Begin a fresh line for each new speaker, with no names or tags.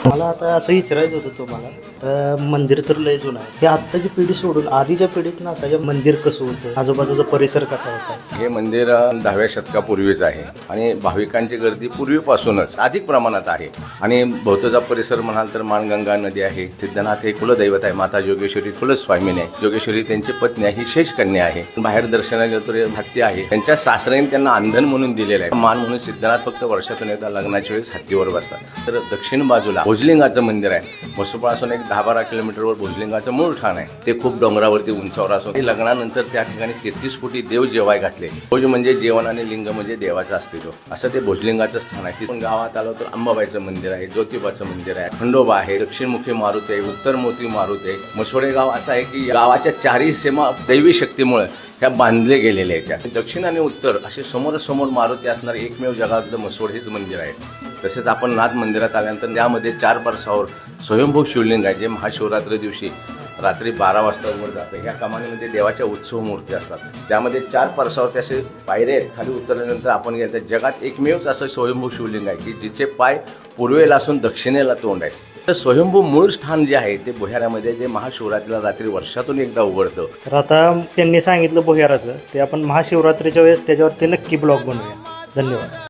मला आता असं विचारायचं होतं तुम्हाला, तर मंदिर तर लय जुनं आहे. हे आत्ताची पिढी सोडून आधीच्या पिढीत ना आताच्या मंदिर कसं होतं, आजूबाजूचा परिसर कसा होता?
हे मंदिर 10व्या शतकापूर्वीच आहे आणि भाविकांची गर्दी पूर्वीपासूनच अधिक प्रमाणात आहे. आणि भोवतचा परिसर म्हणाल तर माणगंगा नदी आहे. सिद्धनाथ हे कुलदैवत आहे. माता जोगेश्वरी कुलस्वामिनी आहे. जोगेश्वरी त्यांची पत्नी आहे, ही शेषकन्या आहे. बाहेर दर्शनाला गेलो हत्ती आहे. त्यांच्या सासऱ्याने त्यांना अंधन म्हणून दिलेलं आहे. मान म्हणून सिद्धनाथ फक्त वर्षातून एकदा लग्नाच्या वेळेस हत्तीवर बसतात. तर दक्षिण बाजूला भोजलिंगाचं मंदिर आहे. म्हसोबापासून एक 10-12 किलोमीटरवर भोजलिंगाचं मूळ ठाण आहे. ते खूप डोंगरावरती उंचावर असून लग्नानंतर त्या ठिकाणी 33 कोटी देव जेवाय घातले. भोज म्हणजे जेवण आणि लिंग म्हणजे देवाचं अस्तित्व, असं ते भोजलिंगाचं स्थान आहे. तिथून गावात आलो तर अंबाबाईचं मंदिर आहे, ज्योतिबाचं मंदिर आहे, खंडोबा आहे, दक्षिणमुखी मारुती आहे, उत्तरमुखी मारुती आहे. मसोडे गाव असं आहे की गावाच्या चारही सीमा दैवी शक्तीमुळे ह्या बांधले गेलेले आहेत. दक्षिण आणि उत्तर असे समोरासमोर मारुती असणारे एकमेव जगातलं मसोड हेच मंदिर आहे. तसेच आपण नाथ मंदिरात आल्यानंतर त्यामध्ये 4 परसावर स्वयंभू शिवलिंग आहे, जे महाशिवरात्री दिवशी रात्री 12 वाजता वर जातं. ह्या कमानीमध्ये देवाच्या उत्सव मूर्ती असतात. त्यामध्ये 4 परसावरती असे पायरे आहेत. खाली उतरल्यानंतर आपण गेलं तर जगात एकमेवच असं स्वयंभू शिवलिंग आहे की जिचे पाय पूर्वेला असून दक्षिणेला तोंड आहे. तर स्वयंभू मूळ स्थान जे आहे ते भुयारामध्ये जे महाशिवरात्रीला रात्री वर्षातून एकदा उघडतं.
तर आता त्यांनी सांगितलं भुयाराचं, ते आपण महाशिवरात्रीच्या वेळेस त्याच्यावरती नक्की ब्लॉग बनवूया. धन्यवाद.